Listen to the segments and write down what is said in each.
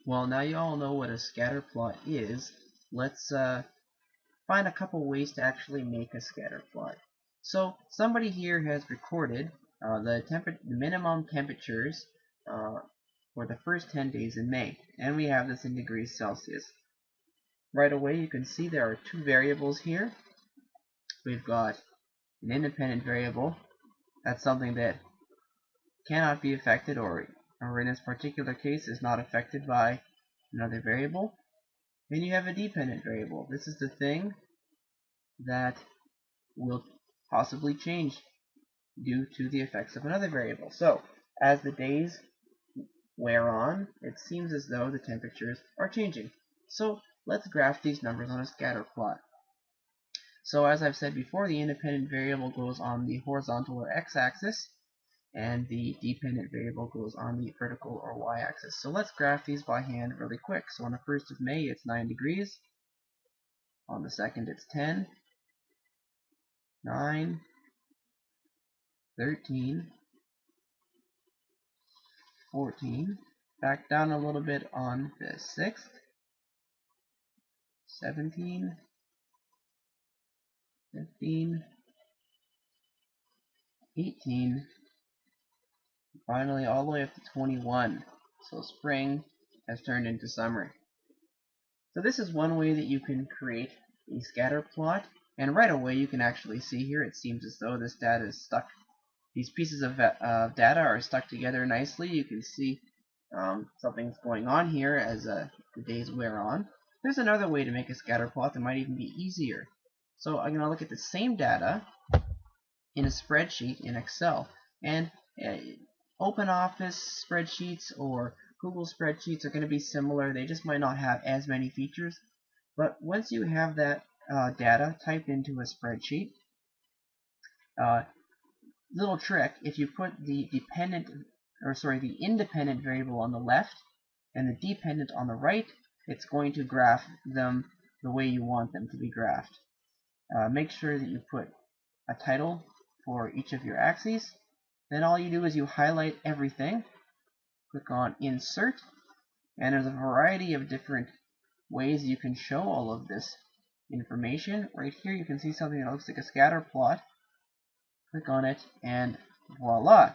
Well, now you all know what a scatter plot is. Let's find a couple ways to actually make a scatter plot. So somebody here has recorded the minimum temperatures for the first 10 days in May, and we have this in degrees Celsius. Right away, you can see there are two variables here. We've got an independent variable. That's something that cannot be affected, or in this particular case is not affected by another variable. Then you have a dependent variable. This is the thing that will possibly change due to the effects of another variable. So as the days wear on, it seems as though the temperatures are changing. So let's graph these numbers on a scatter plot. So as I've said before, the independent variable goes on the horizontal or x-axis, and the dependent variable goes on the vertical or y-axis. So let's graph these by hand really quick. So on the 1st of May, it's 9 degrees. On the 2nd, it's 10, 9, 13, 14. Back down a little bit on the 6th, 17, 15, 18, finally all the way up to 21. So spring has turned into summer. So this is one way that you can create a scatter plot, and right away you can actually see here it seems as though this data is stuck. These pieces of data are stuck together nicely. You can see something's going on here as the days wear on. There's another way to make a scatter plot that might even be easier. So I'm going to look at the same data in a spreadsheet in Excel, and OpenOffice spreadsheets or Google spreadsheets are going to be similar. They just might not have as many features. But once you have that data typed into a spreadsheet, little trick: if you put the independent variable on the left and the dependent on the right, it's going to graph them the way you want them to be graphed. Make sure that you put a title for each of your axes. Then all you do is you highlight everything, click on Insert, and there's a variety of different ways you can show all of this information. Right here you can see something that looks like a scatter plot. Click on it, and voila!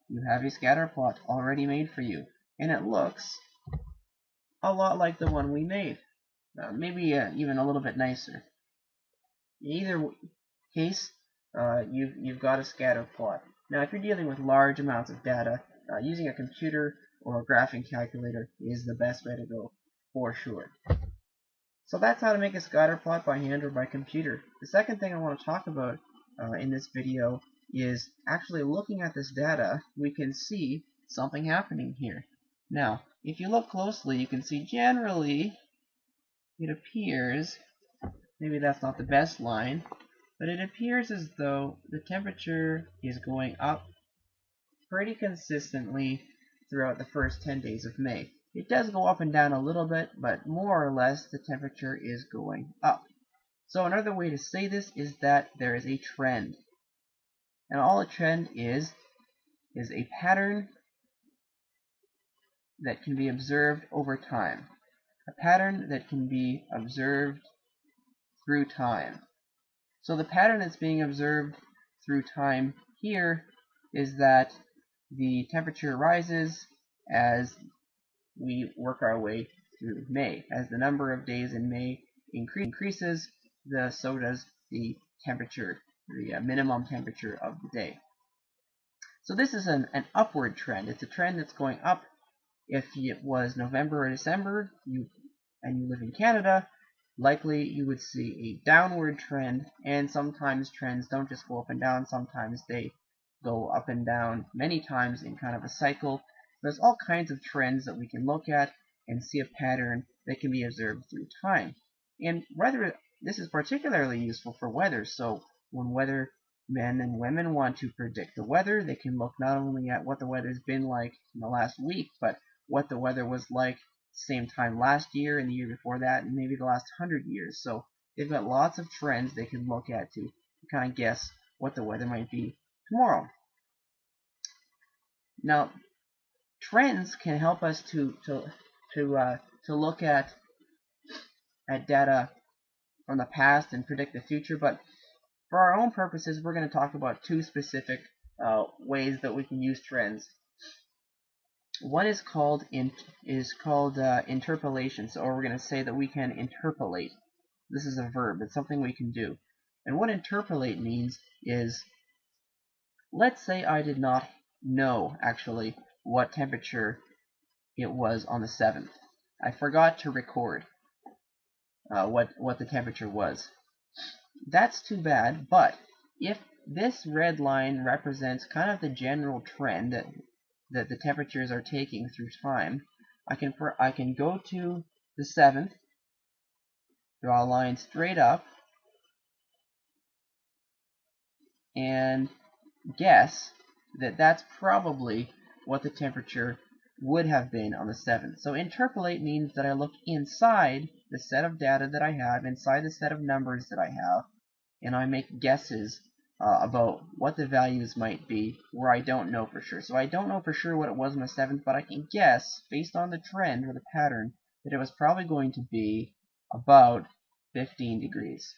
You have a scatter plot already made for you. And it looks a lot like the one we made. Maybe even a little bit nicer. In either case, you've got a scatter plot. Now, if you're dealing with large amounts of data, using a computer or a graphing calculator is the best way to go, for sure. So that's how to make a scatter plot by hand or by computer. The second thing I want to talk about in this video is actually looking at this data. We can see something happening here. Now, if you look closely, you can see generally it appears, maybe that's not the best line, but it appears as though the temperature is going up pretty consistently throughout the first 10 days of May. It does go up and down a little bit, but more or less the temperature is going up. So another way to say this is that there is a trend. And all a trend is a pattern that can be observed over time. A pattern that can be observed through time. So the pattern that's being observed through time here is that the temperature rises as we work our way through May. As the number of days in May increases, so does the temperature, the minimum temperature of the day. So this is an upward trend. It's a trend that's going up. If it was November or December and you live in Canada, likely you would see a downward trend, and sometimes trends don't just go up and down, sometimes they go up and down many times in kind of a cycle. There's all kinds of trends that we can look at and see a pattern that can be observed through time. And this is particularly useful for weather. So when weathermen and women want to predict the weather, they can look not only at what the weather's been like in the last week, but what the weather was like same time last year and the year before that, and maybe the last 100 years. So they've got lots of trends they can look at to kind of guess what the weather might be tomorrow. Now, trends can help us to to look at data from the past and predict the future, but for our own purposes, we're going to talk about two specific ways that we can use trends. One is called interpolation. So, or we're going to say that we can interpolate. This is a verb. It's something we can do. And what interpolate means is, let's say I did not know actually what temperature it was on the 7th. I forgot to record what the temperature was. That's too bad, but if this red line represents kind of the general trend that the temperatures are taking through time, I can go to the 7th, draw a line straight up, and guess that that's probably what the temperature would have been on the 7th. So interpolate means that I look inside the set of data that I have, inside the set of numbers that I have, and I make guesses about what the values might be where I don't know for sure. So I don't know for sure what it was on the 7th, but I can guess, based on the trend or the pattern, that it was probably going to be about 15 degrees.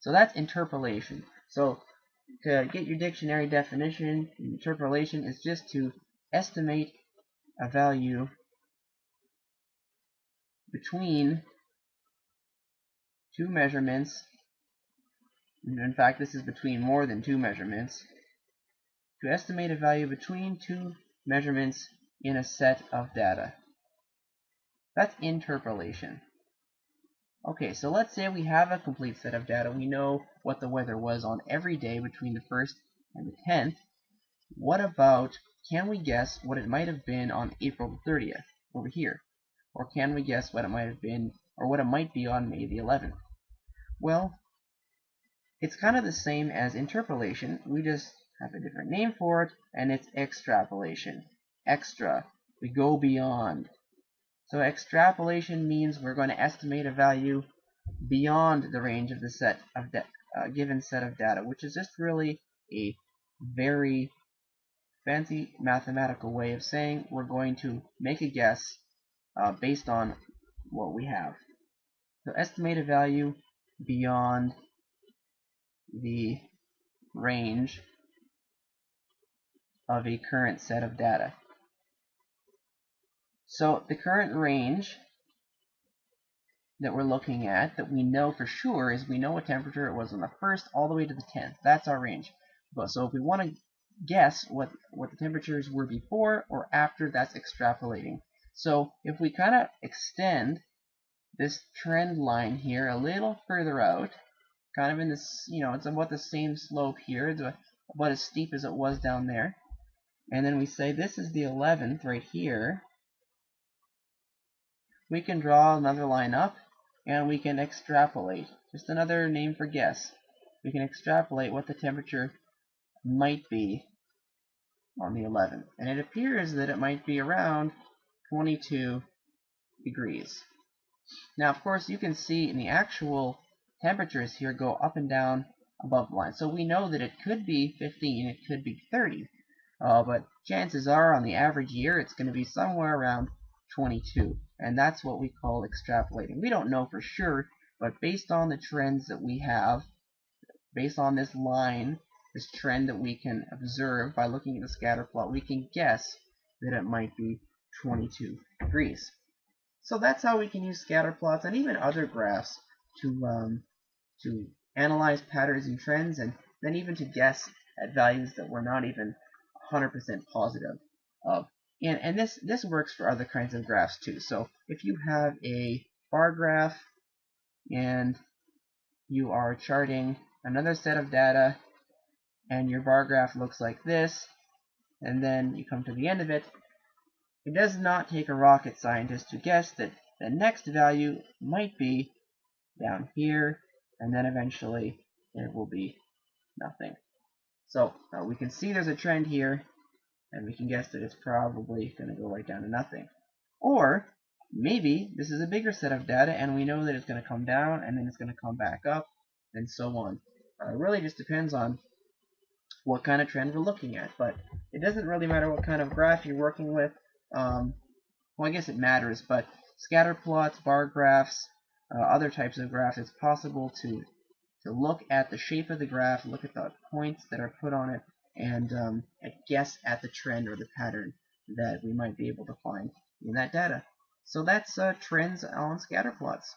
So that's interpolation. So to get your dictionary definition, interpolation is just to estimate a value between two measurements. In fact, this is between more than two measurements. To estimate a value between two measurements in a set of data. That's interpolation. Okay, so let's say we have a complete set of data. We know what the weather was on every day between the 1st and the 10th. What about, can we guess what it might have been on April 30th over here? Or can we guess what it might have been, or what it might be on May the 11th? Well, it's kind of the same as interpolation. We just have a different name for it, and it's extrapolation. Extra. We go beyond. So extrapolation means we're going to estimate a value beyond the range of the set of given set of data, which is just really a very fancy mathematical way of saying we're going to make a guess based on what we have. So estimate a value beyond the range of a current set of data. So the current range that we're looking at, that we know for sure, is we know what temperature it was on the 1st all the way to the 10th. That's our range. So if we want to guess what the temperatures were before or after, that's extrapolating. So if we kind of extend this trend line here a little further out, kind of in this, it's about the same slope here, it's about as steep as it was down there, and then we say this is the 11th right here, we can draw another line up and we can extrapolate. Just another name for guess. We can extrapolate what the temperature might be on the 11th. And it appears that it might be around 22 degrees. Now, of course, you can see in the actual temperatures here go up and down above the line. So we know that it could be 15, it could be 30. But chances are, on the average year, it's going to be somewhere around 22. And that's what we call extrapolating. We don't know for sure, but based on the trends that we have, based on this line, this trend that we can observe by looking at the scatter plot, we can guess that it might be 22 degrees. So that's how we can use scatter plots and even other graphs to analyze patterns and trends, and then even to guess at values that we're not even 100% positive of. And this works for other kinds of graphs too. So if you have a bar graph and you are charting another set of data, and your bar graph looks like this, and then you come to the end of it, it does not take a rocket scientist to guess that the next value might be down here, and then eventually there will be nothing. So we can see there's a trend here, and we can guess that it's probably going to go right down to nothing. Or maybe this is a bigger set of data, and we know that it's going to come down, and then it's going to come back up, and so on. It really just depends on what kind of trend we're looking at, but it doesn't really matter what kind of graph you're working with. well, I guess it matters, but scatter plots, bar graphs, other types of graphs, it's possible to look at the shape of the graph, look at the points that are put on it, and guess at the trend or the pattern that we might be able to find in that data. So that's trends on scatter plots.